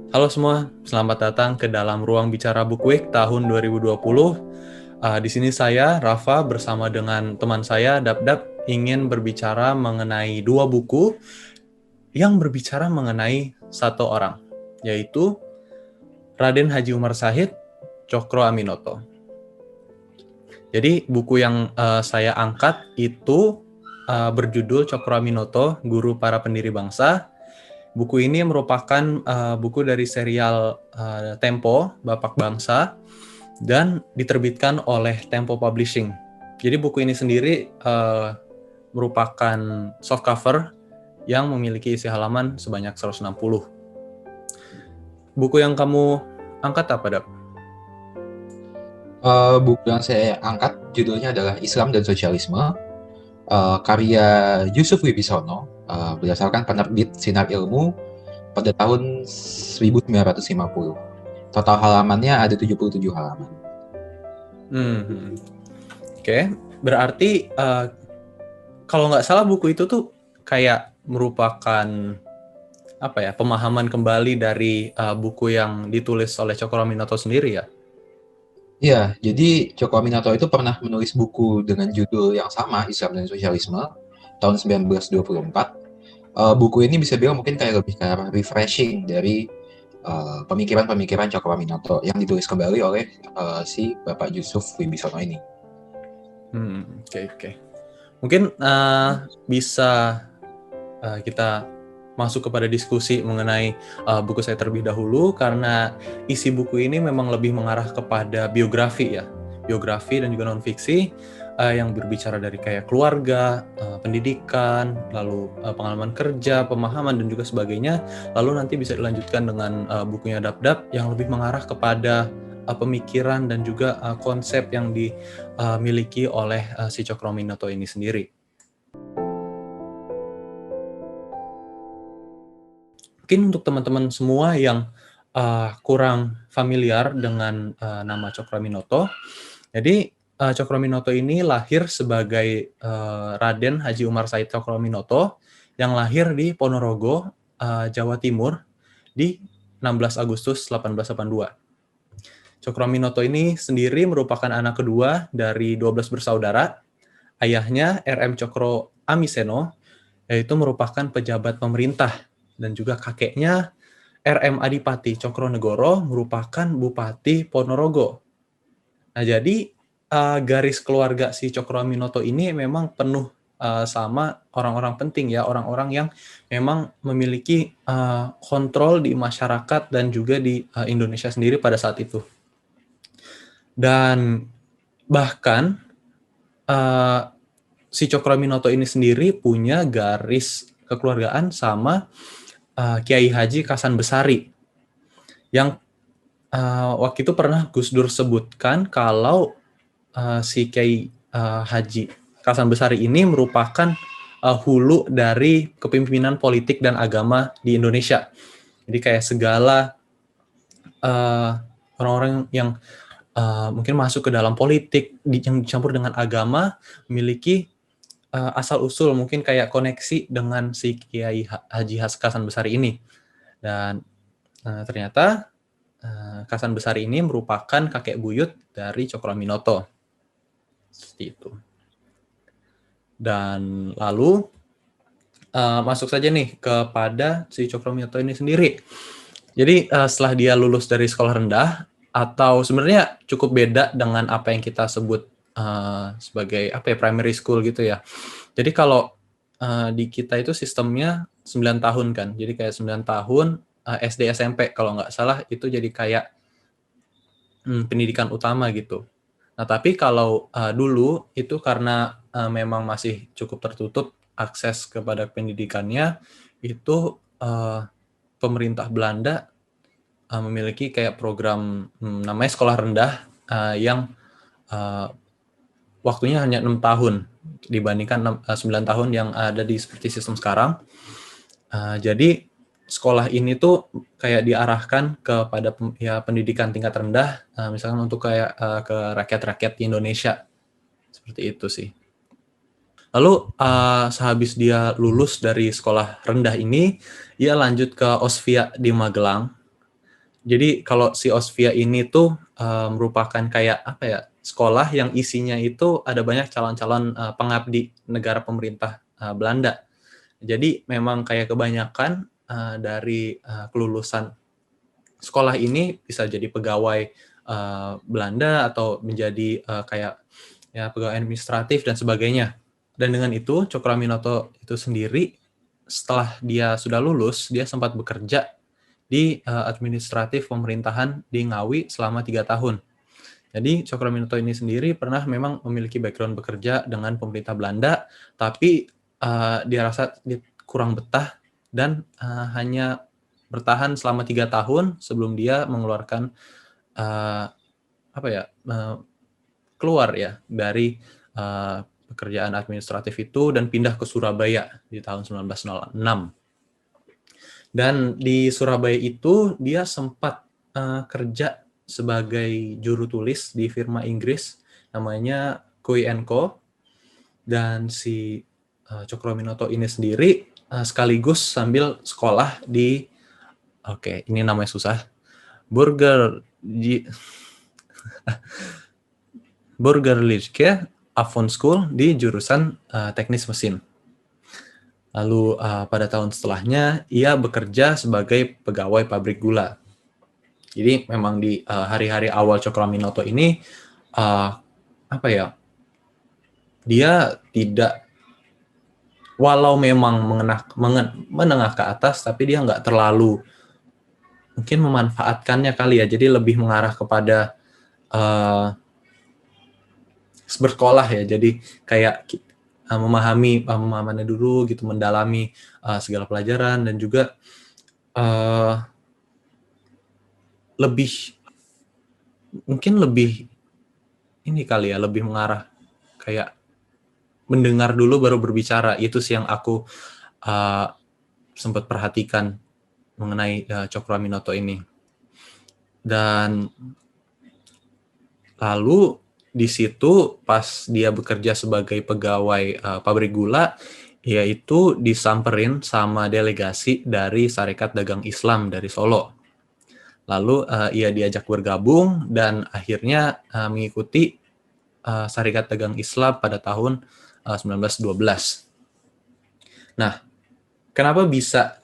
Halo semua, selamat datang ke dalam Ruang Bicara Book Week tahun 2020. Di sini saya, Rafa, bersama dengan teman saya, Dap-Dap, ingin berbicara mengenai dua buku yang berbicara mengenai satu orang, yaitu Raden Haji Umar Shahid, Cokro Aminoto. Jadi buku yang saya angkat itu berjudul Cokro Aminoto, Guru Para Pendiri Bangsa. Buku ini merupakan buku dari serial Tempo, Bapak Bangsa, dan diterbitkan oleh Tempo Publishing. Jadi buku ini sendiri merupakan soft cover yang memiliki isi halaman sebanyak 160. Buku yang kamu angkat apa, Dap? Buku yang saya angkat judulnya adalah Islam dan Sosialisme, karya Yusuf Wibisono, berdasarkan penerbit Sinar Ilmu pada tahun 1950. Total halamannya ada 77 halaman. Oke. Berarti kalau nggak salah buku itu tuh kayak merupakan pemahaman kembali dari buku yang ditulis oleh Cokro Aminoto sendiri ya? Ya, jadi Joko Aminoto itu pernah menulis buku dengan judul yang sama, Islam dan Sosialisme, tahun 1924. Buku ini bisa bilang mungkin kayak lebih kayak refreshing dari pemikiran-pemikiran Cokro Aminoto yang ditulis kembali oleh si Bapak Yusuf Wibisono ini. Oke. Mungkin bisa kita masuk kepada diskusi mengenai buku saya terlebih dahulu, karena isi buku ini memang lebih mengarah kepada biografi ya, biografi dan juga non-fiksi yang berbicara dari kayak keluarga, pendidikan, lalu pengalaman kerja, pemahaman, dan juga sebagainya. Lalu nanti bisa dilanjutkan dengan bukunya Dap-Dap yang lebih mengarah kepada pemikiran dan juga konsep yang dimiliki oleh si Cokro Aminoto ini sendiri. Mungkin untuk teman-teman semua yang kurang familiar dengan nama Cokro Aminoto, jadi Cokro Aminoto ini lahir sebagai Raden Haji Umar Said Cokro Aminoto yang lahir di Ponorogo, Jawa Timur di 16 Agustus 1882. Cokro Aminoto ini sendiri merupakan anak kedua dari 12 bersaudara. Ayahnya RM Cokro Amiseno, yaitu merupakan pejabat pemerintah, dan juga kakeknya RM Adipati Cokronegoro merupakan Bupati Ponorogo. Nah, jadi garis keluarga si Cokro Aminoto ini memang penuh sama orang-orang penting ya, orang-orang yang memang memiliki kontrol di masyarakat dan juga di Indonesia sendiri pada saat itu. Dan bahkan si Cokro Aminoto ini sendiri punya garis kekeluargaan sama Kiai Haji Kasan Besari, yang waktu itu pernah Gus Dur sebutkan kalau si Kiai Haji Kasan Besari ini merupakan hulu dari kepemimpinan politik dan agama di Indonesia. Jadi kayak segala orang-orang yang mungkin masuk ke dalam politik yang dicampur dengan agama memiliki asal-usul, mungkin kayak koneksi dengan si Kiai Haji Kasan Besari ini. Dan ternyata Kasan Besari ini merupakan kakek buyut dari Cokro Aminoto. Seperti itu. Dan lalu masuk saja nih kepada si Cokro Aminoto ini sendiri. Jadi setelah dia lulus dari sekolah rendah, atau sebenarnya cukup beda dengan apa yang kita sebut sebagai primary school gitu ya. Jadi kalau di kita itu sistemnya 9 tahun kan. Jadi kayak 9 tahun SD SMP kalau nggak salah itu jadi kayak pendidikan utama gitu. Nah, tapi kalau dulu itu karena memang masih cukup tertutup akses kepada pendidikannya, itu pemerintah Belanda memiliki kayak program namanya sekolah rendah yang waktunya hanya 6 tahun dibandingkan 9 tahun yang ada di seperti sistem sekarang. Jadi sekolah ini tuh kayak diarahkan kepada pendidikan tingkat rendah, misalkan untuk kayak ke rakyat-rakyat di Indonesia. Seperti itu sih. Lalu sehabis dia lulus dari sekolah rendah ini, ia lanjut ke Osvia di Magelang. Jadi kalau si Osvia ini tuh merupakan kayak apa ya, sekolah yang isinya itu ada banyak calon-calon pengabdi negara pemerintah Belanda. Jadi memang kayak kebanyakan dari kelulusan sekolah ini bisa jadi pegawai Belanda atau menjadi kayak ya pegawai administratif dan sebagainya. Dan dengan itu Cokroaminoto itu sendiri setelah dia sudah lulus, dia sempat bekerja di administratif pemerintahan di Ngawi selama 3 tahun. Jadi Cokroaminoto ini sendiri pernah memang memiliki background bekerja dengan pemerintah Belanda, tapi dia rasa dia kurang betah dan hanya bertahan selama 3 tahun sebelum dia mengeluarkan apa ya keluar ya dari pekerjaan administratif itu dan pindah ke Surabaya di tahun 1906. Dan di Surabaya itu dia sempat kerja sebagai juru tulis di firma Inggris namanya Coy & Co. Dan si Cokroaminoto ini sendiri sekaligus sambil sekolah di ini namanya susah. Burgerliche Avon School di jurusan teknis mesin. Lalu pada tahun setelahnya ia bekerja sebagai pegawai pabrik gula. Jadi memang di hari-hari awal Cokroaminoto ini dia tidak, walau memang menengah ke atas, tapi dia nggak terlalu mungkin memanfaatkannya kali ya. Jadi lebih mengarah kepada bersekolah ya. Jadi kayak memahami pemahamannya dulu gitu, mendalami segala pelajaran dan juga lebih ini kali ya, lebih mengarah kayak mendengar dulu baru berbicara. Itu sih yang aku sempat perhatikan mengenai Cokroaminoto ini. Dan lalu di situ pas dia bekerja sebagai pegawai pabrik gula, yaitu disamperin sama delegasi dari Sarekat Dagang Islam dari Solo. Lalu ia diajak bergabung dan akhirnya mengikuti Sarekat Dagang Islam pada tahun 1912. Nah, kenapa bisa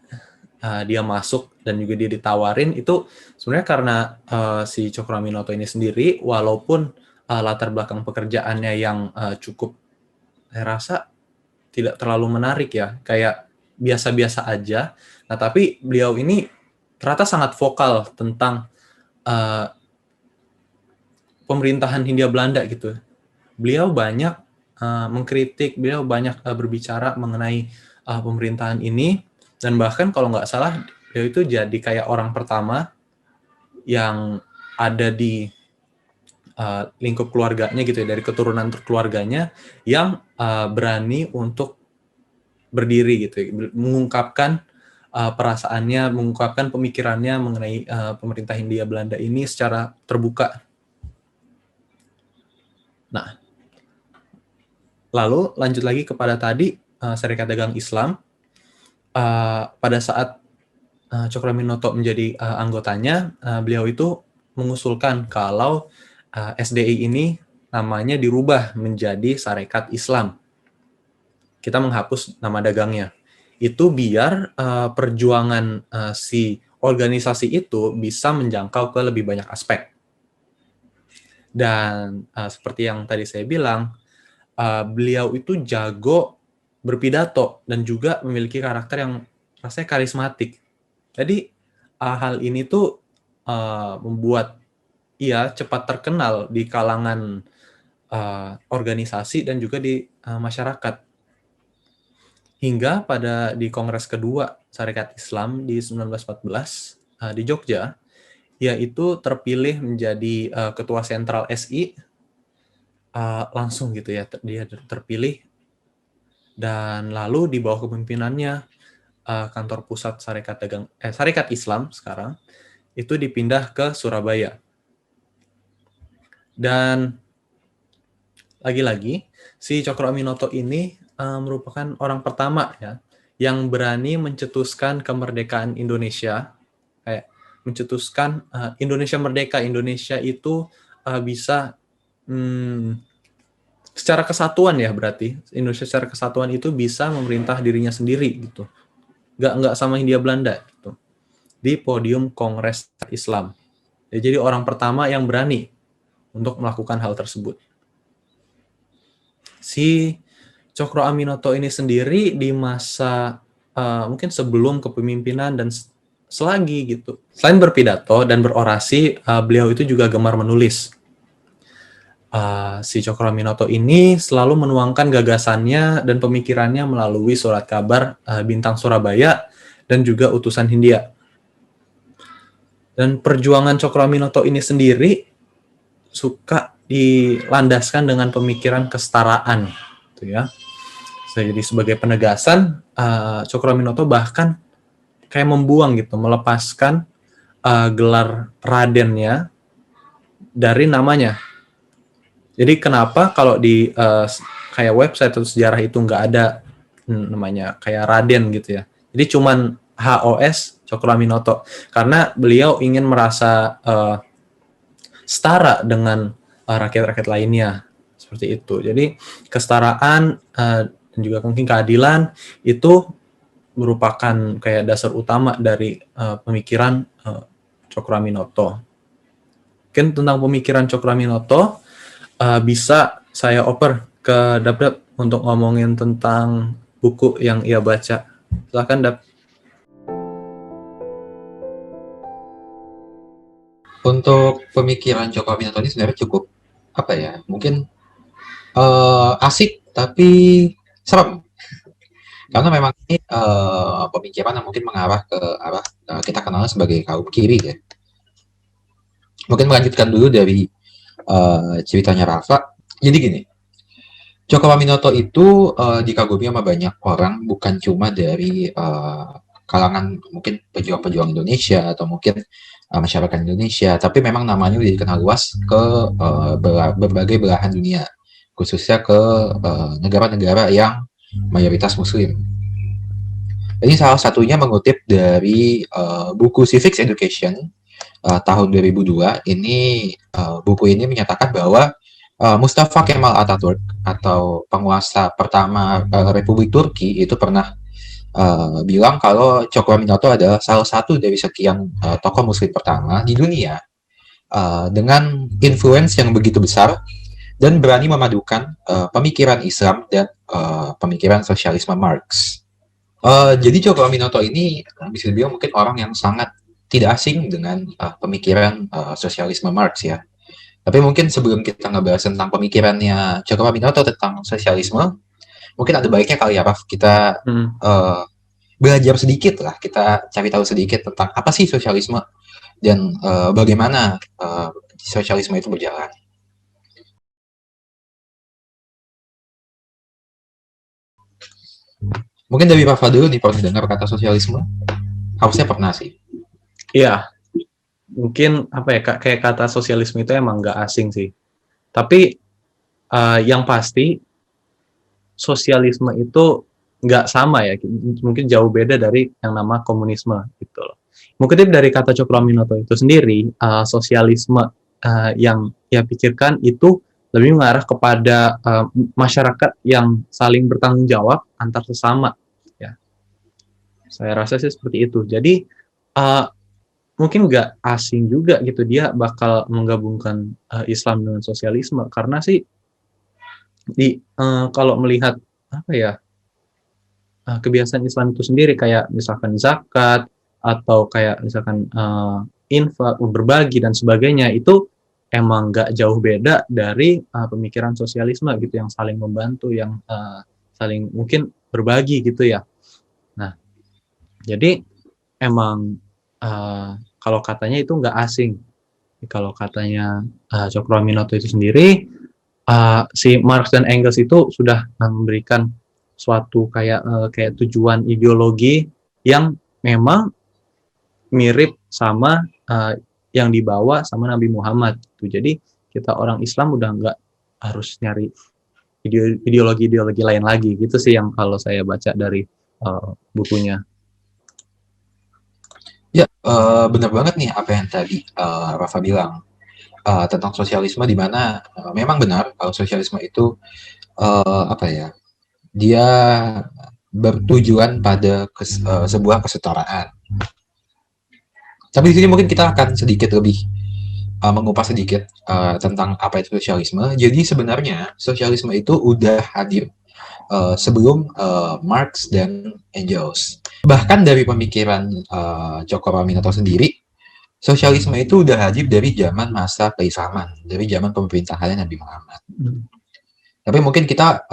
dia masuk dan juga dia ditawarin itu sebenarnya karena si Cokroaminoto ini sendiri walaupun latar belakang pekerjaannya yang cukup saya rasa tidak terlalu menarik ya, kayak biasa-biasa aja. Nah, tapi beliau ini ternyata sangat vokal tentang pemerintahan Hindia Belanda gitu. Beliau banyak mengkritik, beliau banyak berbicara mengenai pemerintahan ini, dan bahkan kalau nggak salah beliau itu jadi kayak orang pertama yang ada di lingkup keluarganya gitu ya, dari keturunan keluarganya yang berani untuk berdiri gitu ya, mengungkapkan perasaannya, mengungkapkan pemikirannya mengenai pemerintah Hindia Belanda ini secara terbuka. Nah, lalu lanjut lagi kepada tadi Serikat Dagang Islam. Pada saat Cokroaminoto menjadi anggotanya, beliau itu mengusulkan kalau SDI ini namanya dirubah menjadi Sarekat Islam. Kita menghapus nama dagangnya. Itu biar perjuangan si organisasi itu bisa menjangkau ke lebih banyak aspek. Dan seperti yang tadi saya bilang, beliau itu jago berpidato dan juga memiliki karakter yang rasanya karismatik. Jadi hal ini tuh membuat ia cepat terkenal di kalangan organisasi dan juga di masyarakat. Hingga di Kongres kedua Sarekat Islam di 1914 di Jogja, yaitu terpilih menjadi ketua sentral SI langsung gitu ya, dia terpilih, dan lalu di bawah kepemimpinannya kantor pusat Sarekat Islam sekarang itu dipindah ke Surabaya. Dan lagi-lagi si Cokroaminoto ini merupakan orang pertama ya yang berani mencetuskan kemerdekaan Indonesia. Kayak mencetuskan Indonesia merdeka. Indonesia itu bisa secara kesatuan ya, berarti Indonesia secara kesatuan itu bisa memerintah dirinya sendiri gitu. Nggak sama Hindia Belanda gitu. Di podium Kongres Islam. Ya, jadi orang pertama yang berani untuk melakukan hal tersebut. Si Cokro Aminoto ini sendiri di masa mungkin sebelum kepemimpinan dan selagi gitu. Selain berpidato dan berorasi, beliau itu juga gemar menulis. Si Cokro Aminoto ini selalu menuangkan gagasannya dan pemikirannya melalui surat kabar Bintang Surabaya dan juga Utusan Hindia. Dan perjuangan Cokro Aminoto ini sendiri suka dilandaskan dengan pemikiran kesetaraan, gitu ya. Jadi sebagai penegasan, Cokro Aminoto bahkan kayak membuang gitu, melepaskan gelar radennya dari namanya. Jadi kenapa kalau di kayak website atau sejarah itu nggak ada namanya kayak raden gitu ya. Jadi cuman HOS Cokro Aminoto karena beliau ingin merasa setara dengan rakyat-rakyat lainnya seperti itu. Jadi kesetaraan dan juga mungkin keadilan itu merupakan kayak dasar utama dari pemikiran Cokro Aminoto. Mungkin tentang pemikiran Cokro Aminoto bisa saya oper ke Dap untuk ngomongin tentang buku yang ia baca. Silakan Dap. Untuk pemikiran Cokro Aminoto ini sebenarnya cukup apa ya? Mungkin asik tapi serem. Karena memang ini pemikiran yang mungkin mengarah ke arah kita kenal sebagai kaum kiri ya. Mungkin melanjutkan dulu dari ceritanya Rafa. Jadi gini, Cokro Aminoto itu dikagumi sama banyak orang, bukan cuma dari kalangan mungkin pejuang-pejuang Indonesia atau mungkin masyarakat Indonesia, tapi memang namanya udah dikenal luas ke berbagai belahan dunia, khususnya ke negara-negara yang mayoritas Muslim. Ini salah satunya mengutip dari buku Civics Education tahun 2002. Ini buku ini menyatakan bahwa Mustafa Kemal Atatürk atau penguasa pertama Republik Turki itu pernah bilang kalau Cokro Aminoto adalah salah satu dari sekian tokoh Muslim pertama di dunia dengan influence yang begitu besar dan berani memadukan pemikiran Islam dan pemikiran sosialisme Marx. Jadi Cokro Aminoto ini bisa dibilang mungkin orang yang sangat tidak asing dengan pemikiran sosialisme Marx ya. Tapi mungkin sebelum kita ngebahas tentang pemikirannya Cokro Aminoto tentang sosialisme, mungkin ada baiknya kali ya, Raf, kita belajar sedikit lah, kita cari tahu sedikit tentang apa sih sosialisme dan bagaimana sosialisme itu berjalan. Mungkin dari Rafa dulu nih, pernah dengar kata sosialisme? Harusnya pernah sih. Iya, mungkin apa ya, kayak kata sosialisme itu emang nggak asing sih. Tapi yang pasti sosialisme itu nggak sama ya, mungkin jauh beda dari yang nama komunisme gitu loh. Mungkin dari kata Cokro Aminoto itu sendiri, sosialisme yang ia pikirkan itu lebih mengarah kepada masyarakat yang saling bertanggung jawab antar sesama. Ya, saya rasa sih seperti itu. Jadi mungkin nggak asing juga gitu dia bakal menggabungkan Islam dengan sosialisme karena sih kalau melihat apa ya kebiasaan Islam itu sendiri kayak misalkan zakat atau kayak misalkan infak, berbagi dan sebagainya itu emang nggak jauh beda dari pemikiran sosialisme gitu yang saling membantu, yang saling mungkin berbagi gitu ya. Nah, jadi emang kalau katanya itu nggak asing. Kalau katanya Cokro Aminoto itu sendiri, si Marx dan Engels itu sudah memberikan suatu kayak tujuan ideologi yang memang mirip sama yang dibawa sama Nabi Muhammad. Jadi kita orang Islam udah nggak harus nyari ideologi-ideologi lain lagi. Gitu sih yang kalau saya baca dari bukunya. Ya, benar banget nih apa yang tadi Rafa bilang tentang sosialisme, di mana memang benar kalau sosialisme itu apa ya, dia bertujuan pada sebuah kesetaraan. Tapi di sini mungkin kita akan sedikit lebih mengupas sedikit tentang apa itu sosialisme. Jadi sebenarnya sosialisme itu udah hadir sebelum Marx dan Engels. Bahkan dari pemikiran Cokro Aminoto sendiri, sosialisme itu udah hadir dari zaman masa keislaman, dari zaman pemerintahan Nabi Muhammad. Tapi mungkin kita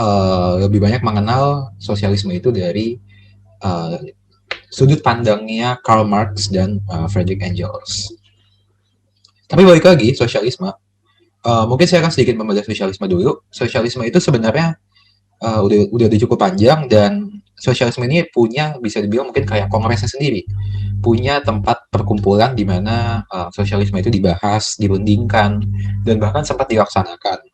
lebih banyak mengenal sosialisme itu dari uh, sudut pandangnya Karl Marx dan Friedrich Engels. Tapi balik lagi, sosialisme, mungkin saya akan sedikit membedah sosialisme dulu. Sosialisme itu sebenarnya udah cukup panjang, dan sosialisme ini punya, bisa dibilang mungkin kayak kongresnya sendiri, punya tempat perkumpulan di mana sosialisme itu dibahas, dirundingkan, dan bahkan sempat dilaksanakan.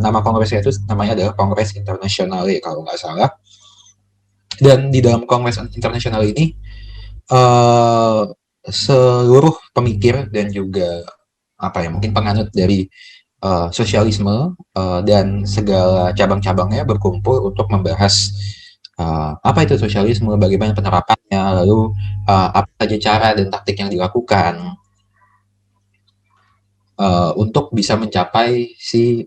Nama kongresnya itu namanya adalah Kongres Internasional kalau nggak salah. Dan di dalam Kongres Internasional ini seluruh pemikir dan juga apa ya, mungkin penganut dari sosialisme dan segala cabang-cabangnya berkumpul untuk membahas apa itu sosialisme, bagaimana penerapannya, lalu apa saja cara dan taktik yang dilakukan untuk bisa mencapai si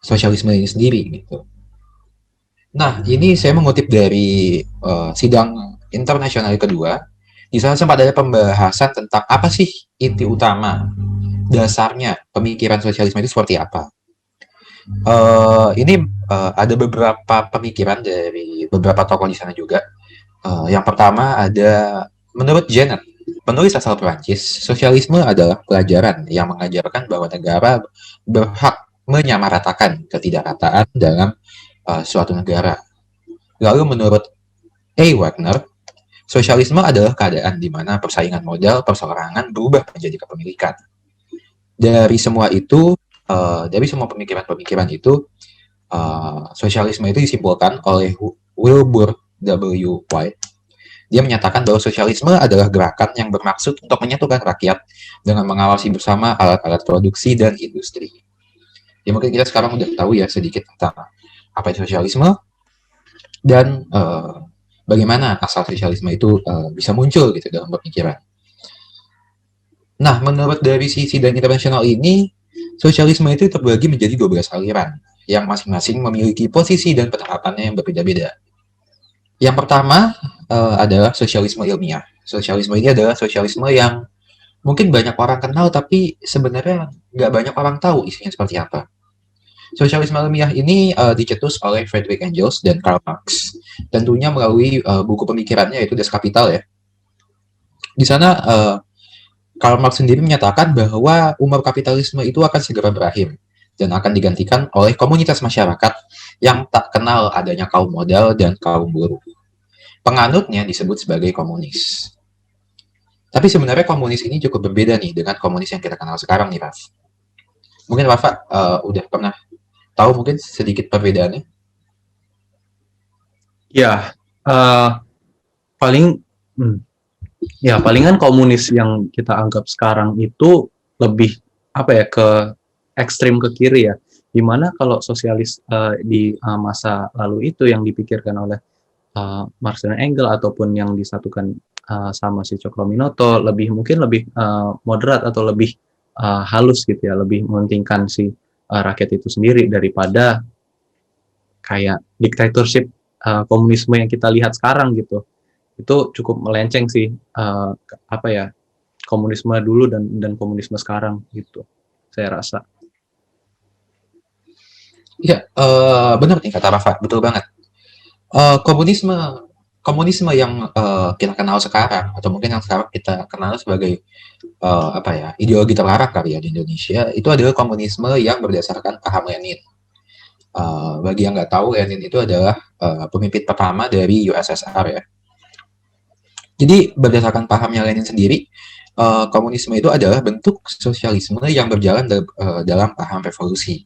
sosialisme ini sendiri gitu. Nah, ini saya mengutip dari sidang internasional kedua. Di sana sempat ada pembahasan tentang apa sih inti utama dasarnya pemikiran sosialisme itu seperti apa. Ini ada beberapa pemikiran dari beberapa tokoh di sana juga. Yang pertama ada menurut Janet, penulis asal Perancis, sosialisme adalah pelajaran yang mengajarkan bahwa negara berhak menyamaratakan ketidakrataan dalam suatu negara. Lalu menurut A. Wagner, sosialisme adalah keadaan di mana persaingan modal perseorangan berubah menjadi kepemilikan. Dari semua itu, dari semua pemikiran-pemikiran itu, sosialisme itu disimpulkan oleh Wilbur W. White. Dia menyatakan bahwa sosialisme adalah gerakan yang bermaksud untuk menyatukan rakyat dengan mengawasi bersama alat-alat produksi dan industri. Ya mungkin kita sekarang udah tahu ya sedikit tentang apa itu sosialisme dan bagaimana asal sosialisme itu bisa muncul gitu dalam pemikiran. Nah, menurut dari sisi dan internasional ini, sosialisme itu terbagi menjadi 12 aliran yang masing-masing memiliki posisi dan penerapannya yang berbeda-beda. Yang pertama adalah sosialisme ilmiah. Sosialisme ini adalah sosialisme yang mungkin banyak orang kenal, tapi sebenarnya nggak banyak orang tahu isinya seperti apa. Sosialisme ilmiah ini dicetus oleh Friedrich Engels dan Karl Marx, tentunya melalui buku pemikirannya yaitu Das Kapital ya. Di sana Karl Marx sendiri menyatakan bahwa umur kapitalisme itu akan segera berakhir dan akan digantikan oleh komunitas masyarakat yang tak kenal adanya kaum modal dan kaum buruh. Penganutnya disebut sebagai komunis. Tapi sebenarnya komunis ini cukup berbeda nih dengan komunis yang kita kenal sekarang nih, Raf. Mungkin Rafa udah pernah tahu mungkin sedikit perbedaannya? Ya, paling ya palingan komunis yang kita anggap sekarang itu lebih apa ya, ke ekstrim ke kiri ya. Dimana kalau sosialis di masa lalu itu yang dipikirkan oleh Marx dan Engels ataupun yang disatukan sama si Cokroaminoto mungkin lebih moderat atau lebih halus gitu ya, lebih mementingkan si rakyat itu sendiri daripada kayak dictatorship komunisme yang kita lihat sekarang gitu. Itu cukup melenceng sih apa ya, komunisme dulu dan komunisme sekarang gitu, saya rasa. Iya, benar nih kata Rafa, betul banget. Komunisme komunisme yang kita kenal sekarang, atau mungkin yang sekarang kita kenal sebagai apa ya, ideologi terlarang kali ya di Indonesia, itu adalah komunisme yang berdasarkan paham Lenin. Bagi yang nggak tahu, Lenin itu adalah pemimpin pertama dari USSR ya. Jadi berdasarkan pahamnya Lenin sendiri, komunisme itu adalah bentuk sosialisme yang berjalan dalam paham revolusi.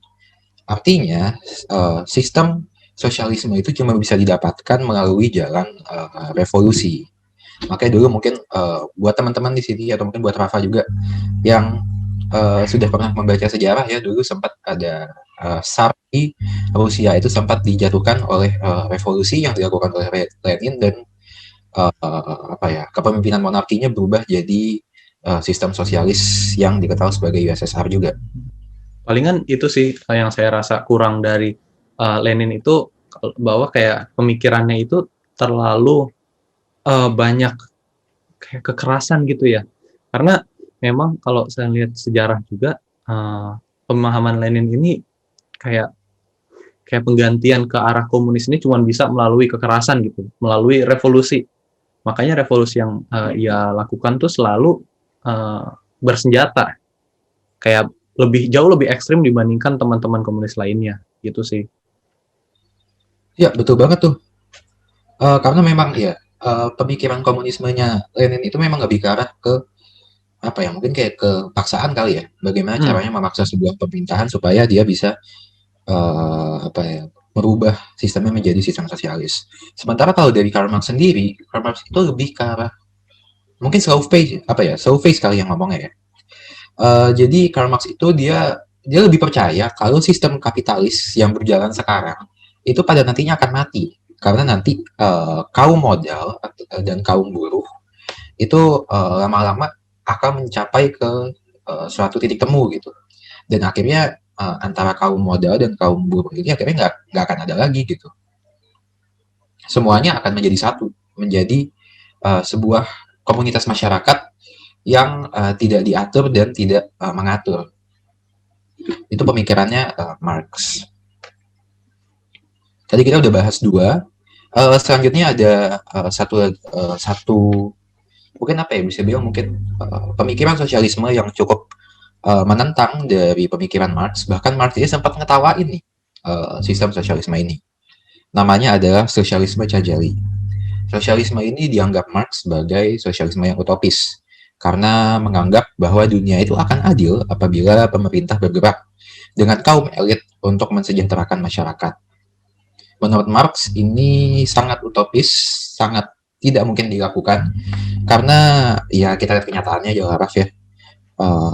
Artinya, sistem sosialisme itu cuma bisa didapatkan melalui jalan revolusi. Makanya dulu mungkin buat teman-teman di sini atau mungkin buat Rafa juga yang sudah pernah membaca sejarah ya, dulu sempat ada Tsar di Rusia itu sempat dijatuhkan oleh revolusi yang dilakukan oleh Lenin, dan kepemimpinan monarkinya berubah jadi sistem sosialis yang dikenal sebagai USSR juga. Palingan itu sih yang saya rasa kurang dari Lenin itu, bahwa kayak pemikirannya itu terlalu banyak kayak kekerasan gitu ya. Karena memang kalau saya lihat sejarah juga, pemahaman Lenin ini kayak penggantian ke arah komunis ini cuma bisa melalui kekerasan gitu, melalui revolusi. Makanya revolusi yang ia lakukan tuh selalu bersenjata, kayak jauh lebih ekstrim dibandingkan teman-teman komunis lainnya, gitu sih. Ya betul banget tuh. Karena memang ya pemikiran komunismenya Lenin itu memang lebih ke arah ke mungkin kayak ke paksaan kali ya, bagaimana caranya memaksa sebuah pemerintahan supaya dia bisa merubah sistemnya menjadi sistem sosialis. Sementara kalau dari Karl Marx sendiri, Karl Marx itu lebih ke arah mungkin slow phase kali yang ngomongnya ya. Jadi Karl Marx itu dia lebih percaya kalau sistem kapitalis yang berjalan sekarang itu pada nantinya akan mati, karena nanti kaum modal dan kaum buruh itu lama-lama akan mencapai ke suatu titik temu gitu, dan akhirnya antara kaum modal dan kaum buruh ini akhirnya nggak akan ada lagi gitu. Semuanya akan menjadi satu, menjadi sebuah komunitas masyarakat yang tidak diatur dan tidak mengatur. Itu pemikirannya Marx. Tadi kita udah bahas 2. Selanjutnya ada satu mungkin bisa bilang mungkin pemikiran sosialisme yang cukup menentang dari pemikiran Marx. Bahkan Marx ini sempat ngetawain nih sistem sosialisme ini. Namanya adalah sosialisme Cajali. Sosialisme ini dianggap Marx sebagai sosialisme yang utopis, karena menganggap bahwa dunia itu akan adil apabila pemerintah bergerak dengan kaum elit untuk mensejahterakan masyarakat. Menurut Marx ini sangat utopis, sangat tidak mungkin dilakukan, karena ya kita lihat kenyataannya ya Raf ya,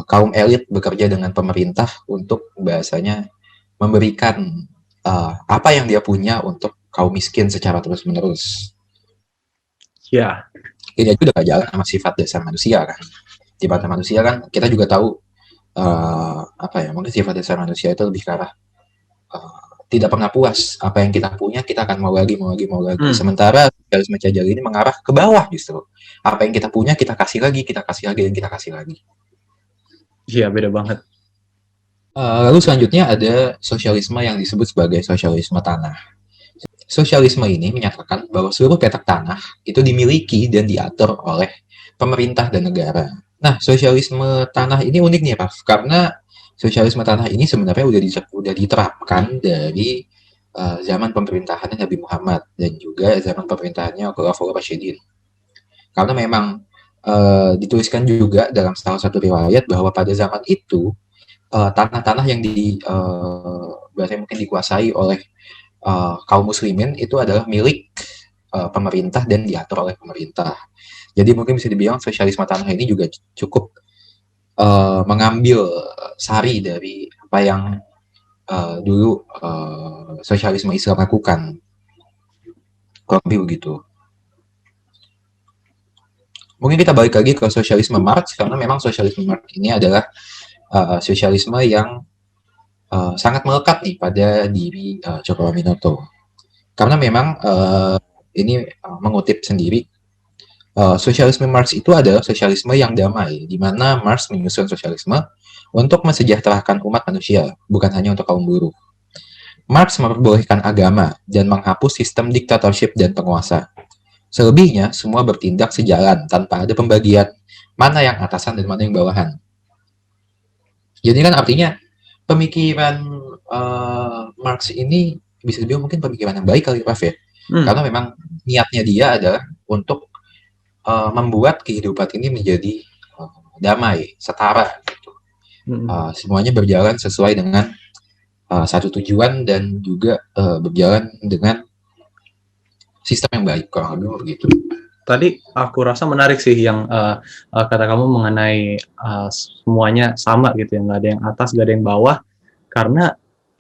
kaum elit bekerja dengan pemerintah untuk bahasanya memberikan apa yang dia punya untuk kaum miskin secara terus-menerus. Ya. Ini aja udah gak jalan sama sifat dasar manusia kan. Sifat manusia kan kita juga tahu mungkin sifat dasar manusia itu lebih ke arah tidak pernah puas. Apa yang kita punya kita akan mau lagi. Sementara sosialisme Cajali ini mengarah ke bawah justru. Apa yang kita punya kita kasih lagi, dan kita kasih lagi. Iya, beda banget. Lalu selanjutnya ada sosialisme yang disebut sebagai sosialisme tanah. Sosialisme ini menyatakan bahwa seluruh petak tanah itu dimiliki dan diatur oleh pemerintah dan negara. Nah, sosialisme tanah ini unik nih, Pak, karena sosialisme tanah ini sebenarnya udah diterapkan dari zaman pemerintahannya Nabi Muhammad dan juga zaman pemerintahannya Khulafaur Rasyidin. Karena memang dituliskan juga dalam salah satu riwayat bahwa pada zaman itu tanah-tanah yang mungkin dikuasai oleh kaum muslimin itu adalah milik pemerintah dan diatur oleh pemerintah. Jadi mungkin bisa dibilang sosialisme tanah ini juga cukup mengambil sari dari apa yang dulu sosialisme Islam lakukan. Kurang lebih begitu. Mungkin kita balik lagi ke sosialisme Marx, karena memang sosialisme Marx ini adalah sosialisme yang sangat melekat nih pada diri Cokroaminoto. Karena memang ini mengutip sendiri, sosialisme Marx itu adalah sosialisme yang damai, di mana Marx menyusun sosialisme untuk mensejahterakan umat manusia, bukan hanya untuk kaum buruh. Marx memperbolehkan agama dan menghapus sistem diktatorship dan penguasa. Selebihnya, semua bertindak sejalan tanpa ada pembagian mana yang atasan dan mana yang bawahan. Jadi kan artinya pemikiran Marx ini bisa dibilang mungkin pemikiran yang baik kali Raf ya. Karena memang niatnya dia adalah untuk membuat kehidupan ini menjadi damai, setara gitu. Semuanya berjalan sesuai dengan satu tujuan dan juga berjalan dengan sistem yang baik, kurang lebih begitu. tadi aku rasa menarik sih yang kata kamu mengenai semuanya sama gitu ya, nggak ada yang atas, nggak ada yang bawah, karena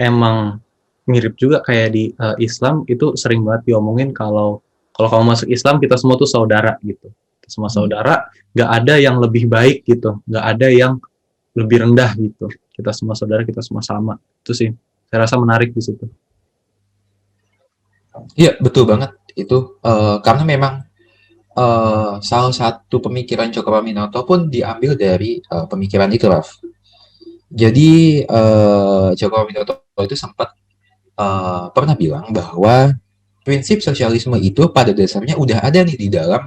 emang mirip juga kayak di Islam itu sering banget diomongin kalau kamu masuk Islam kita semua tuh saudara gitu, kita semua saudara, nggak ada yang lebih baik gitu, nggak ada yang lebih rendah gitu, kita semua saudara, kita semua sama, itu sih saya rasa menarik di situ. Iya, betul banget itu. Karena memang salah satu pemikiran Cokroaminoto pun diambil dari pemikiran itu, Raf. Jadi Cokroaminoto itu sempat pernah bilang bahwa prinsip sosialisme itu pada dasarnya udah ada nih di dalam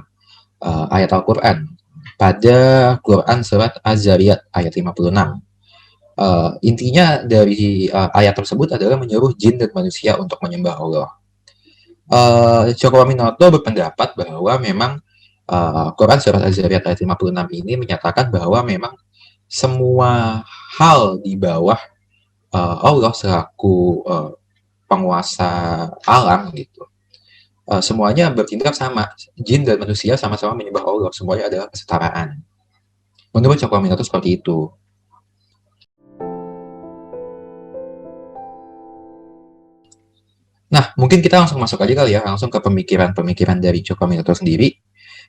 ayat Al-Quran. Pada Quran Surat Az-Zariyat ayat 56. Intinya dari ayat tersebut adalah menyuruh jin dan manusia untuk menyembah Allah. Cokroaminoto berpendapat bahwa memang Quran Surat Az-Zariyat ayat 56 ini menyatakan bahwa memang semua hal di bawah Allah selaku penguasa alam gitu. Semuanya bertindak sama. Jin dan manusia sama-sama menyembah Allah. Semuanya adalah kesetaraan. Menurut Cokroaminoto seperti itu. Nah, mungkin kita langsung masuk aja kali ya, langsung ke pemikiran-pemikiran dari Cokroaminoto sendiri.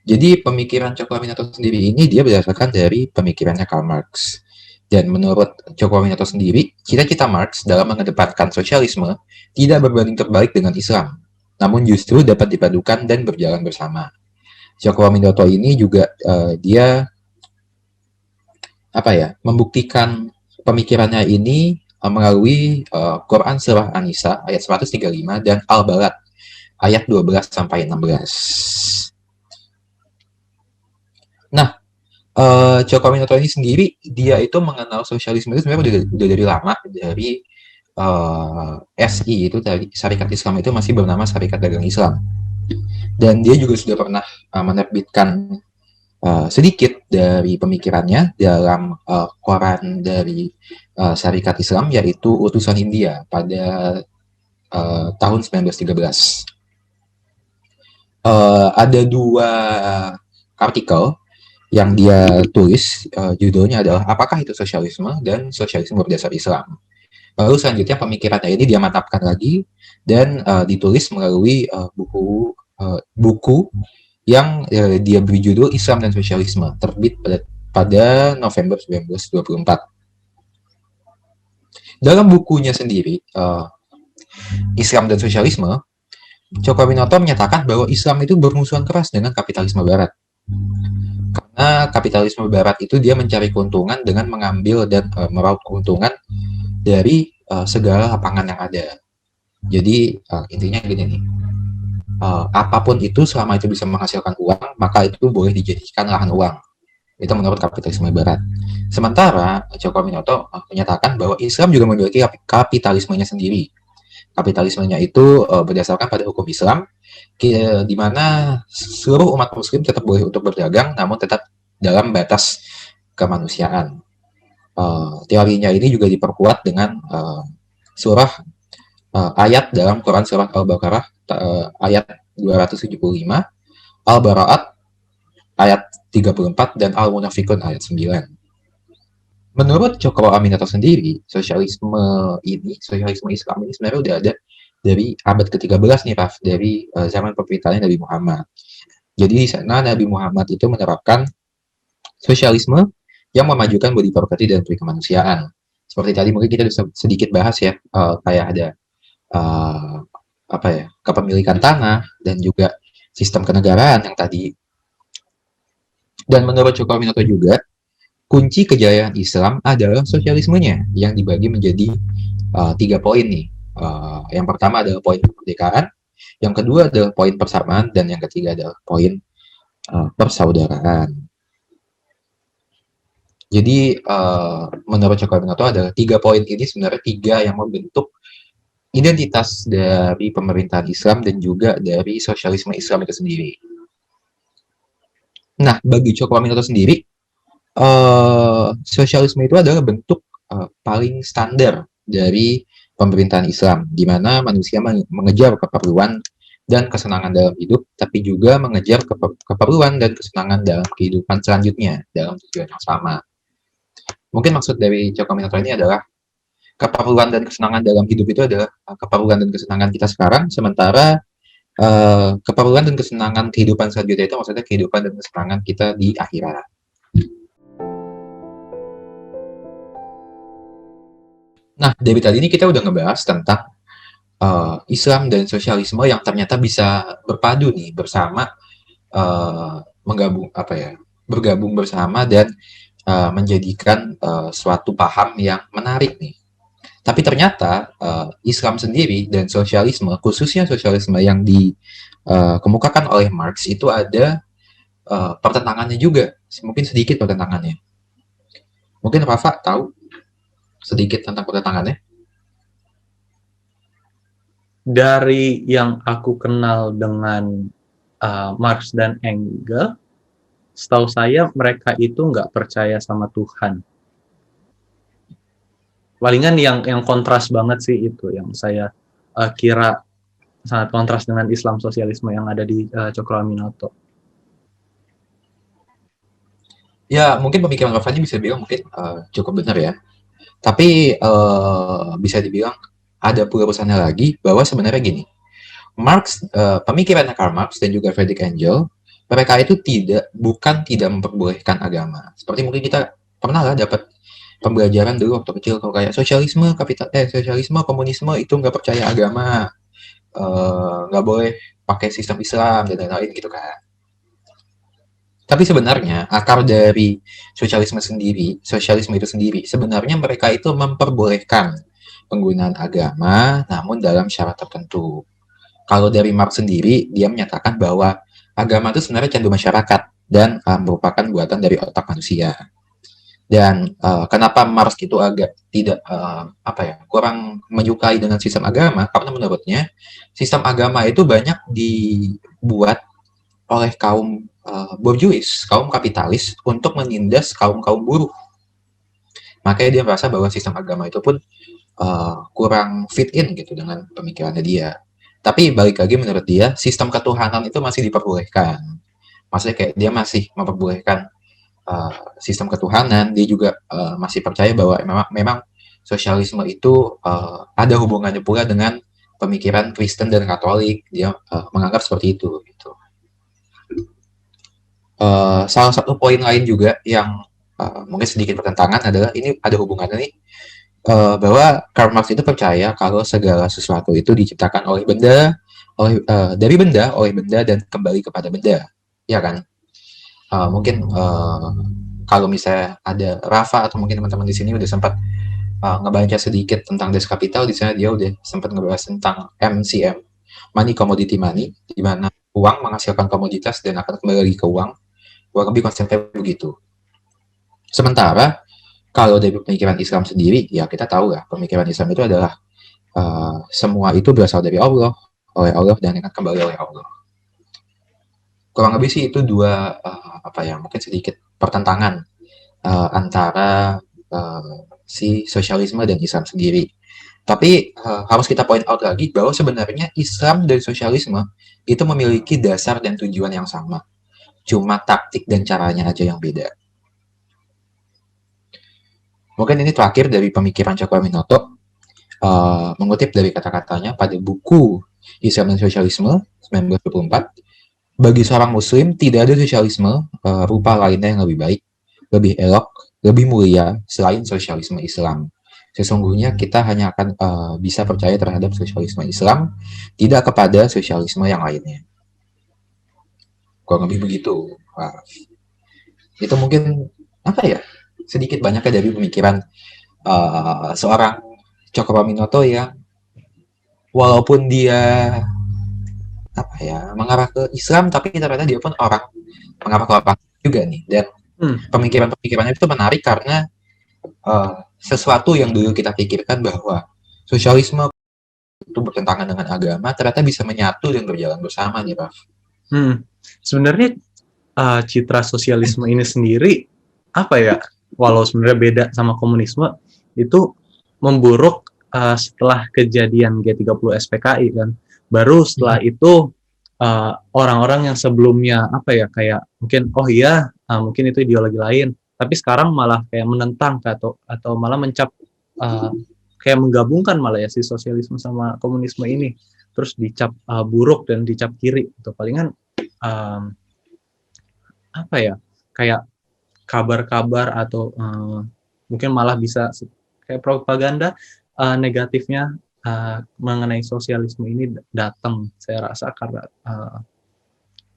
Jadi pemikiran Cokroaminoto sendiri ini dia berdasarkan dari pemikirannya Karl Marx. Dan menurut Cokroaminoto sendiri, cita-cita Marx dalam mengedepankan sosialisme tidak berbanding terbalik dengan Islam, namun justru dapat dipadukan dan berjalan bersama. Cokroaminoto ini juga dia membuktikan pemikirannya ini melalui Quran Surah An-Nisa ayat 135 dan Al-Balad ayat 12 sampai 16. Nah, Cokroaminoto ini sendiri dia itu mengenal sosialisme itu sebenarnya udah dari lama, dari SI itu tadi Syarikat Islam itu masih bernama Syarikat Dagang Islam. Dan dia juga sudah pernah menerbitkan sedikit dari pemikirannya dalam koran dari Syarikat Islam, yaitu Utusan India pada tahun 1913. Ada dua artikel yang dia tulis, judulnya adalah Apakah itu Sosialisme dan Sosialisme Berdasar Islam. Lalu selanjutnya pemikirannya ini dia mantapkan lagi dan ditulis melalui buku yang dia beri judul Islam dan Sosialisme, terbit pada November 1924. Dalam bukunya sendiri, Islam dan Sosialisme, Cokroaminoto menyatakan bahwa Islam itu bermusuhan keras dengan kapitalisme Barat. Karena kapitalisme Barat itu dia mencari keuntungan dengan mengambil dan meraup keuntungan dari segala lapangan yang ada. Jadi intinya gini nih, apapun itu selama itu bisa menghasilkan uang, maka itu boleh dijadikan lahan uang. Itu menurut kapitalisme Barat. Sementara Cokroaminoto menyatakan bahwa Islam juga memiliki kapitalismenya sendiri. Kapitalismenya itu berdasarkan pada hukum Islam, di mana seluruh umat Muslim tetap boleh untuk berdagang, namun tetap dalam batas kemanusiaan. Teorinya ini juga diperkuat dengan surah ayat dalam Quran Surah Al-Baqarah ayat 275, Al-Bara'at ayat 34, dan Al-Munafikun ayat 9. Menurut Cokroaminoto sendiri, sosialisme Islam ini sebenarnya udah ada dari abad ke-13 nih, Raf, dari zaman pemerintahan Nabi Muhammad. Jadi di sana Nabi Muhammad itu menerapkan sosialisme yang memajukan budi pekerti dan peri kemanusiaan. Seperti tadi mungkin kita bisa sedikit bahas ya, kayak ada kepemilikan tanah dan juga sistem kenegaraan yang tadi. Dan menurut Cokroaminoto juga, kunci kejayaan Islam adalah sosialismenya yang dibagi menjadi 3 poin nih. Yang pertama adalah poin kemerdekaan, yang kedua adalah poin persamaan, dan yang ketiga adalah poin persaudaraan. Jadi menurut Cokroaminoto adalah 3 poin ini sebenarnya 3 yang membentuk identitas dari pemerintahan Islam dan juga dari sosialisme Islam itu sendiri. Nah, bagi Cokroaminoto sendiri, sosialisme itu adalah bentuk paling standar dari pemerintahan Islam, di mana manusia mengejar keperluan dan kesenangan dalam hidup, tapi juga mengejar keperluan dan kesenangan dalam kehidupan selanjutnya dalam tujuan yang sama. Mungkin maksud dari Cokro Aminoto ini adalah keperluan dan kesenangan dalam hidup itu adalah keperluan dan kesenangan kita sekarang, sementara keperluan dan kesenangan kehidupan selanjutnya itu maksudnya kehidupan dan kesenangan kita di akhirat. Nah, dari tadi ini kita udah ngebahas tentang Islam dan sosialisme yang ternyata bisa berpadu nih bersama, bergabung bersama dan menjadikan suatu paham yang menarik nih. Tapi ternyata Islam sendiri dan sosialisme, khususnya sosialisme yang dikemukakan oleh Marx itu ada pertentangannya juga, mungkin sedikit pertentangannya. Mungkin Rafa tahu sedikit tentang pertentangannya? Dari yang aku kenal dengan Marx dan Engels, setahu saya mereka itu nggak percaya sama Tuhan. Palingan yang kontras banget sih itu, yang saya kira sangat kontras dengan Islam sosialisme yang ada di Cokro Aminoto. Ya, mungkin pemikiran Rafa ini bisa dibilang mungkin cukup benar ya. Tapi bisa dibilang ada pelurusannya lagi bahwa sebenarnya gini, Marx, pemikirannya Karl Marx dan juga Friedrich Engels, mereka itu bukan tidak memperbolehkan agama. Seperti mungkin kita pernah lah dapat pembelajaran dulu waktu kecil kalau kayak sosialisme, komunisme itu nggak percaya agama, nggak boleh pakai sistem Islam dan lain-lain gitu kan. Tapi sebenarnya akar dari sosialisme itu sendiri, sebenarnya mereka itu memperbolehkan penggunaan agama, namun dalam syarat tertentu. Kalau dari Marx sendiri, dia menyatakan bahwa agama itu sebenarnya candu masyarakat dan merupakan buatan dari otak manusia. Dan kenapa Marx itu agak tidak kurang menyukai dengan sistem agama? Karena menurutnya sistem agama itu banyak dibuat oleh kaum bourgeois, kaum kapitalis untuk menindas kaum buruh. Makanya dia merasa bahwa sistem agama itu pun kurang fit in gitu dengan pemikirannya dia. Tapi balik lagi menurut dia, sistem ketuhanan itu masih diperbolehkan. Maksudnya kayak dia masih memperbolehkan sistem ketuhanan. Dia juga masih percaya bahwa memang sosialisme itu ada hubungannya pula dengan pemikiran Kristen dan Katolik. Dia menganggap seperti itu. Gitu. Salah satu poin lain juga yang mungkin sedikit bertentangan adalah ini ada hubungannya nih, bahwa Karl Marx itu percaya kalau segala sesuatu itu diciptakan oleh benda, dari benda, oleh benda dan kembali kepada benda, ya kan? Mungkin kalau misalnya ada Rafa atau mungkin teman-teman di sini udah sempat ngebaca sedikit tentang Das Kapital, di sana dia udah sempat ngebahas tentang MCM, money commodity money, di mana uang menghasilkan komoditas dan akan kembali lagi ke uang. Kurang lebih konsepnya begitu. Sementara kalau dari pemikiran Islam sendiri, ya kita tahu lah pemikiran Islam itu adalah semua itu berasal dari Allah, oleh Allah dan akan kembali oleh Allah. Kurang lebih sih itu dua mungkin sedikit pertentangan antara si sosialisme dan Islam sendiri. Tapi harus kita point out lagi bahwa sebenarnya Islam dan sosialisme itu memiliki dasar dan tujuan yang sama. Cuma taktik dan caranya aja yang beda. Mungkin ini terakhir dari pemikiran Cokro Aminoto, mengutip dari kata-katanya pada buku Islam dan Sosialisme 1924, bagi seorang muslim tidak ada sosialisme rupa lainnya yang lebih baik, lebih elok, lebih mulia selain sosialisme Islam. Sesungguhnya kita hanya akan bisa percaya terhadap sosialisme Islam, tidak kepada sosialisme yang lainnya. Kurang lebih begitu. Itu mungkin sedikit banyaknya dari pemikiran seorang Cokro Aminoto yang walaupun dia mengarah ke Islam, tapi ternyata dia pun orang mengarah ke apa juga nih. Dan pemikiran-pemikirannya itu menarik karena sesuatu yang dulu kita pikirkan bahwa sosialisme itu bertentangan dengan agama, ternyata bisa menyatu dan berjalan bersama nih, Raf. Sebenarnya citra sosialisme ini sendiri walau sebenarnya beda sama komunisme, itu memburuk setelah kejadian G30 SPKI kan. Baru setelah itu orang-orang yang sebelumnya apa ya, kayak mungkin oh iya mungkin itu ideologi lain, tapi sekarang malah kayak menentang atau malah uh, kayak menggabungkan malah ya si sosialisme sama komunisme ini, terus dicap buruk dan dicap kiri itu palingan um, apa ya, kayak kabar-kabar atau mungkin malah bisa kayak propaganda negatifnya mengenai sosialisme ini datang, saya rasa karena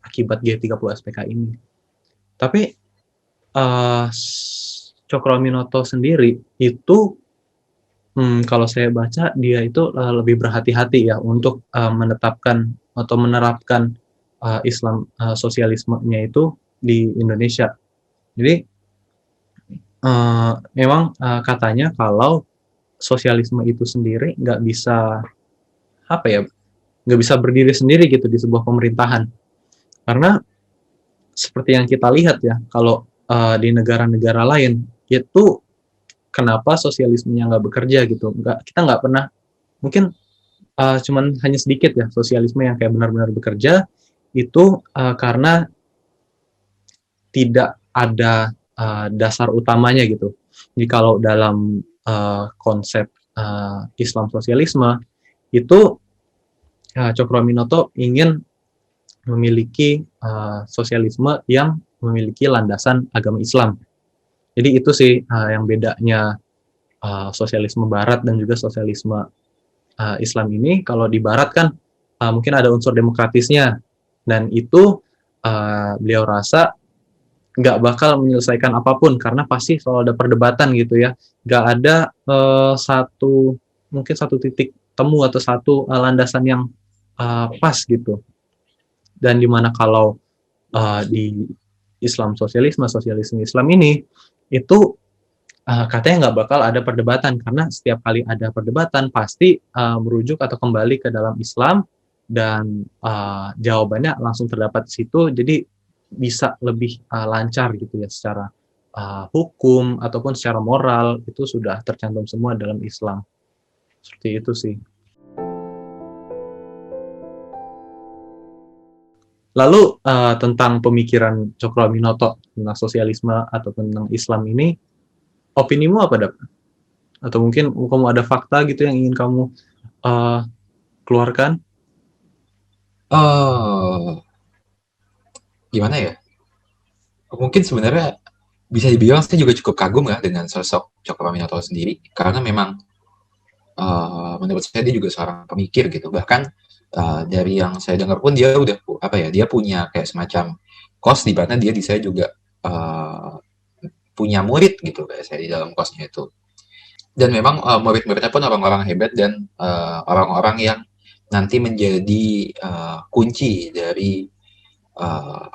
akibat G30 SPK ini. Tapi Cokroaminoto sendiri itu kalau saya baca dia itu lebih berhati-hati ya untuk menetapkan atau menerapkan Islam sosialismenya itu di Indonesia. Jadi memang katanya kalau sosialisme itu sendiri nggak bisa apa ya, nggak bisa berdiri sendiri gitu di sebuah pemerintahan, karena seperti yang kita lihat ya, kalau di negara-negara lain itu kenapa sosialismenya nggak bekerja gitu, kita nggak pernah, mungkin cuman hanya sedikit ya sosialisme yang kayak benar-benar bekerja itu karena tidak ada dasar utamanya gitu. Jadi kalau dalam konsep Islam sosialisme itu Cokroaminoto ingin memiliki sosialisme yang memiliki landasan agama Islam. Jadi itu sih yang bedanya sosialisme Barat dan juga sosialisme Islam ini. Kalau di Barat kan mungkin ada unsur demokratisnya, dan itu beliau rasa nggak bakal menyelesaikan apapun karena pasti selalu ada perdebatan gitu ya, nggak ada mungkin satu titik temu atau satu landasan yang pas gitu. Dan dimana kalau di sosialisme Islam ini itu katanya nggak bakal ada perdebatan, karena setiap kali ada perdebatan pasti merujuk atau kembali ke dalam Islam, dan jawabannya langsung terdapat di situ, jadi bisa lebih lancar gitu ya secara hukum ataupun secara moral, itu sudah tercantum semua dalam Islam. Seperti itu sih. Lalu tentang pemikiran Cokroaminoto tentang sosialisme atau tentang Islam ini, opinimu apa, Dap? Atau mungkin kamu ada fakta gitu yang ingin kamu keluarkan? Gimana ya? Mungkin sebenarnya bisa dibilang saya juga cukup kagum ya dengan sosok Cokroaminoto sendiri, karena memang menurut saya dia juga seorang pemikir gitu. Bahkan dari yang saya dengar pun dia udah dia punya kayak semacam kos di mana dia saya juga punya murid gitu kayak saya di dalam kosnya itu. Dan memang murid-muridnya pun orang-orang hebat dan orang-orang yang nanti menjadi kunci dari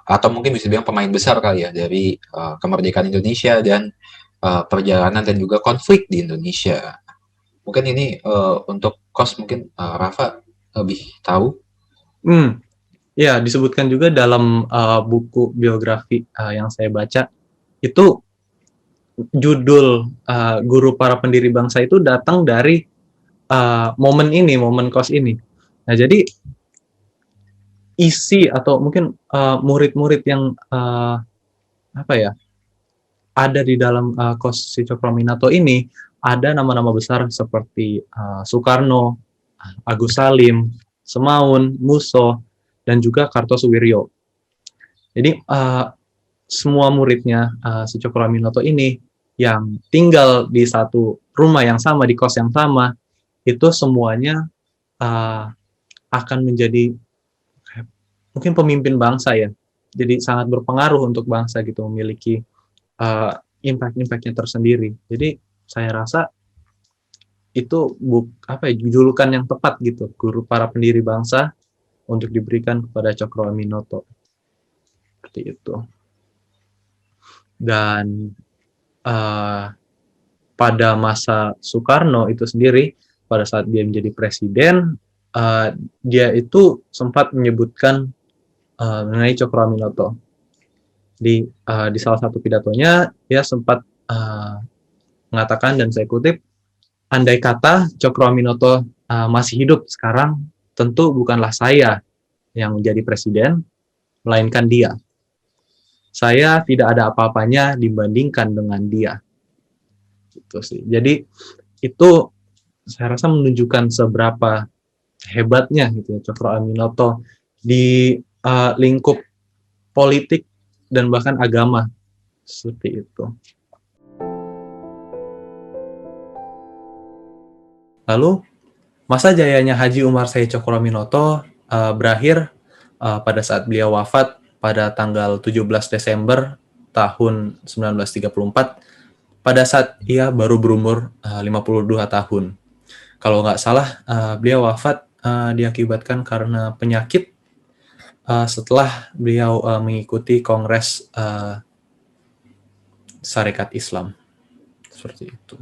atau mungkin bisa bilang pemain besar kali ya dari kemerdekaan Indonesia dan perjalanan dan juga konflik di Indonesia. Mungkin ini untuk kos mungkin Rafa lebih tahu. Ya, disebutkan juga dalam buku biografi yang saya baca, itu judul Guru Para Pendiri Bangsa itu datang dari momen kos ini. Nah, jadi isi atau mungkin murid-murid yang ada di dalam kos si Cokroaminoto ini, ada nama-nama besar seperti Soekarno, Agus Salim, Semaun, Musso, dan juga Kartosuwiryo. Jadi semua muridnya si Cokroaminoto ini yang tinggal di satu rumah yang sama, di kos yang sama, itu semuanya akan menjadi mungkin pemimpin bangsa ya. Jadi sangat berpengaruh untuk bangsa gitu, memiliki impact-impactnya tersendiri. Jadi saya rasa itu julukan yang tepat gitu, Guru Para Pendiri Bangsa, untuk diberikan kepada Cokroaminoto. Seperti itu. Dan pada masa Soekarno itu sendiri, pada saat dia menjadi presiden, dia itu sempat menyebutkan mengenai Cokroaminoto. Di salah satu pidatonya, dia sempat mengatakan, dan saya kutip, andai kata Cokroaminoto masih hidup sekarang, tentu bukanlah saya yang menjadi presiden, melainkan dia. Saya tidak ada apa-apanya dibandingkan dengan dia. Gitu sih. Jadi itu saya rasa menunjukkan seberapa hebatnya gitu ya Cokro Aminoto di lingkup politik dan bahkan agama seperti itu. Lalu masa jayanya Haji Umar Said Cokroaminoto berakhir pada saat beliau wafat pada tanggal 17 Desember tahun 1934 pada saat ia baru berumur 52 tahun. Kalau nggak salah, beliau wafat diakibatkan karena penyakit setelah beliau mengikuti Kongres Sarekat Islam. Seperti itu.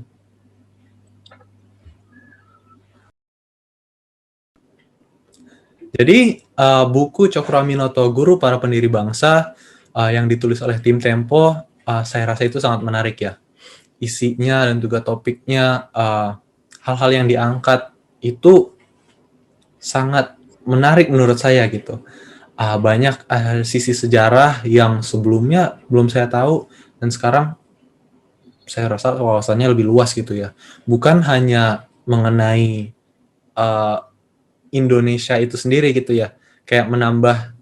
Jadi, buku Cokro Aminoto, Guru Para Pendiri Bangsa, yang ditulis oleh tim Tempo, saya rasa itu sangat menarik ya. Isinya dan juga topiknya, hal-hal yang diangkat itu sangat menarik menurut saya gitu. Banyak sisi sejarah yang sebelumnya belum saya tahu dan sekarang saya rasa wawasannya lebih luas gitu ya. Bukan hanya mengenai Indonesia itu sendiri gitu ya, kayak menambah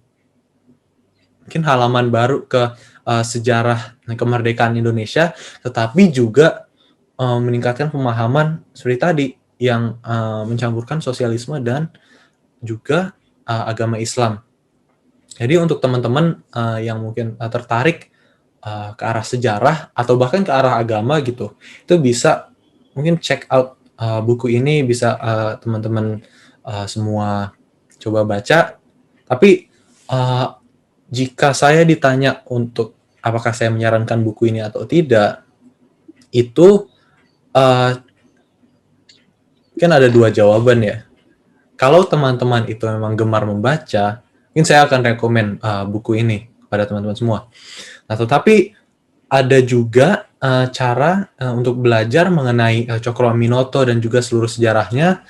mungkin halaman baru ke sejarah kemerdekaan Indonesia, tetapi juga meningkatkan pemahaman seperti tadi yang mencampurkan sosialisme dan juga agama Islam. Jadi untuk teman-teman yang mungkin tertarik ke arah sejarah atau bahkan ke arah agama gitu, itu bisa mungkin check out buku ini, bisa teman-teman semua coba baca. Tapi jika saya ditanya untuk apakah saya menyarankan buku ini atau tidak, itu mungkin ada dua jawaban ya. Kalau teman-teman itu memang gemar membaca, mungkin saya akan rekomen buku ini pada teman-teman semua. Nah, tetapi ada juga cara untuk belajar mengenai Cokro Aminoto dan juga seluruh sejarahnya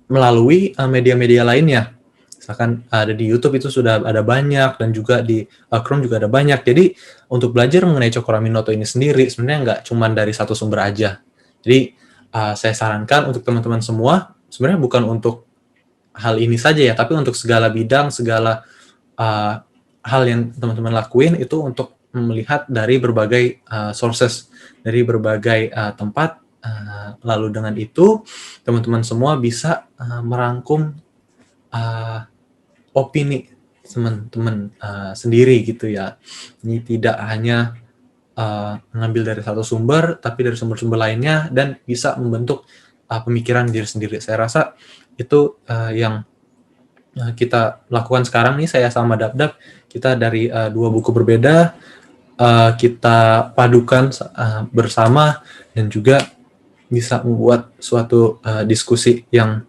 melalui media-media lainnya. Misalkan ada di YouTube itu sudah ada banyak, dan juga di Chrome juga ada banyak. Jadi untuk belajar mengenai Cokro Aminoto ini sendiri sebenarnya nggak cuma dari satu sumber aja. Jadi saya sarankan untuk teman-teman semua, sebenarnya bukan untuk hal ini saja ya, tapi untuk segala bidang, segala hal yang teman-teman lakuin itu untuk melihat dari berbagai sources, dari berbagai tempat. Lalu dengan itu teman-teman semua bisa merangkum opini teman-teman sendiri gitu ya. Ini tidak hanya mengambil dari satu sumber, tapi dari sumber-sumber lainnya, dan bisa membentuk pemikiran diri sendiri. Saya rasa itu yang kita lakukan sekarang nih, saya sama Dabdab, kita dari dua buku berbeda, kita padukan bersama, dan juga bisa membuat suatu diskusi yang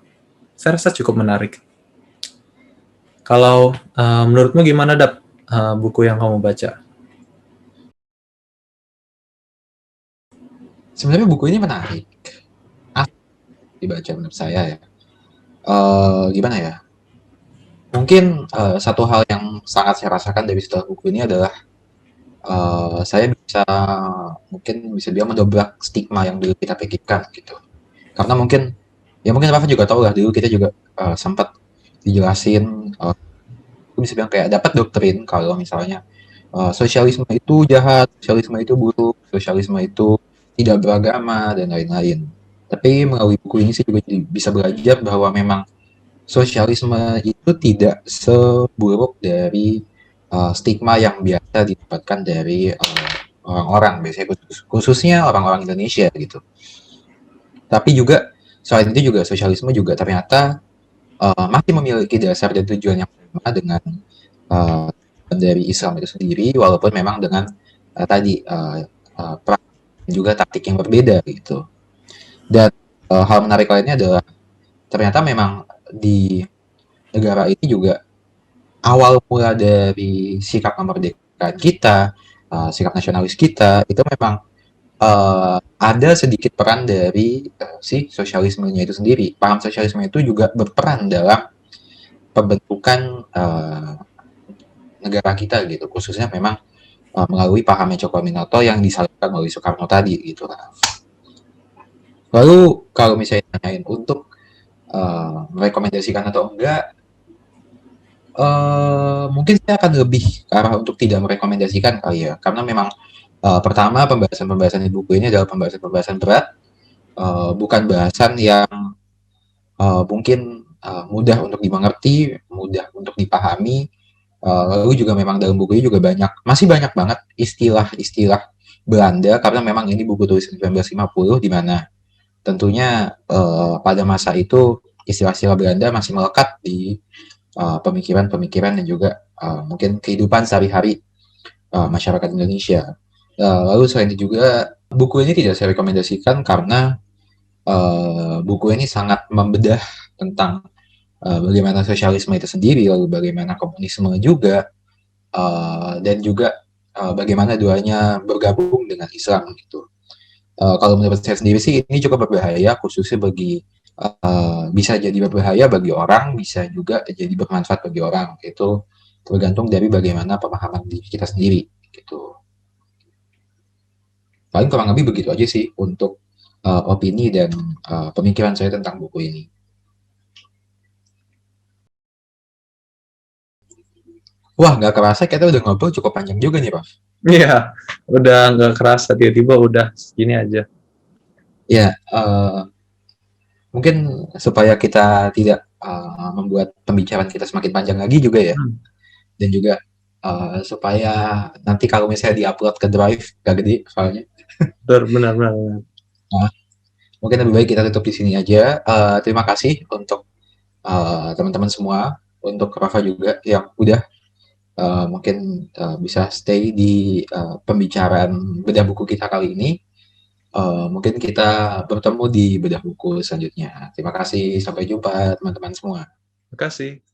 saya rasa cukup menarik. Kalau menurutmu gimana, Dap, buku yang kamu baca? Sebenarnya buku ini menarik. Dibaca menurut saya ya. Gimana ya? Mungkin satu hal yang sangat saya rasakan dari setelah buku ini adalah saya mungkin bisa bilang mendobrak stigma yang dulu kita pikirkan gitu. Karena mungkin Bapak juga tahu lah, dulu kita juga sempat dijelasin, bisa bilang kayak dapat doktrin kalau misalnya sosialisme itu jahat, sosialisme itu buruk, sosialisme itu tidak beragama dan lain-lain. Tapi melalui buku ini sih juga bisa belajar bahwa memang sosialisme itu tidak seburuk dari stigma yang biasa didapatkan dari orang-orang, biasanya khususnya orang-orang Indonesia gitu. Tapi juga selain itu juga sosialisme juga ternyata masih memiliki dasar dan tujuan yang sama dengan dari Islam itu sendiri, walaupun memang dengan tadi juga taktik yang berbeda gitu. Dan hal menarik lainnya adalah ternyata memang di negara ini juga awal mula dari sikap kemerdekaan kita, sikap nasionalis kita itu memang ada sedikit peran dari si sosialismenya itu sendiri. Paham sosialisme itu juga berperan dalam pembentukan negara kita gitu, khususnya memang melalui pahamnya Cokroaminoto yang disalurkan melalui Soekarno tadi gitu. Lalu kalau misalnya tanyain untuk merekomendasikan atau enggak, mungkin saya akan lebih ke arah untuk tidak merekomendasikan kali ya, karena memang pertama pembahasan-pembahasan di buku ini adalah pembahasan-pembahasan berat, bukan bahasan yang mungkin mudah untuk dimengerti, mudah untuk dipahami. Lalu juga memang dalam buku ini juga masih banyak banget istilah-istilah Belanda, karena memang ini buku tulisan 1950 di mana tentunya pada masa itu istilah-istilah Belanda masih melekat di pemikiran-pemikiran dan juga mungkin kehidupan sehari-hari masyarakat Indonesia. Lalu selain itu juga buku ini tidak saya rekomendasikan karena buku ini sangat membedah tentang bagaimana sosialisme itu sendiri, lalu bagaimana komunisme juga, dan juga bagaimana duanya bergabung dengan Islam gitu. Kalau menurut saya sendiri sih ini cukup berbahaya, khususnya bagi bisa jadi berbahaya bagi orang, bisa juga jadi bermanfaat bagi orang. Itu tergantung dari bagaimana pemahaman diri kita sendiri gitu. Paling kurang lebih begitu aja sih untuk opini dan pemikiran saya tentang buku ini. Wah, nggak kerasa kita udah ngobrol cukup panjang juga nih, Pak. Iya, udah nggak kerasa tiba-tiba udah segini aja. Ya, mungkin supaya kita tidak membuat pembicaraan kita semakin panjang lagi juga ya, dan juga supaya nanti kalau misalnya diupload ke Drive gak gede filenya. Benar, benar. Nah, mungkin lebih baik kita tutup di sini aja. Terima kasih untuk teman-teman semua, untuk Rafa juga yang udah mungkin bisa stay di pembicaraan bedah buku kita kali ini. Mungkin kita bertemu di bedah buku selanjutnya. Terima kasih, sampai jumpa teman-teman semua. Terima kasih.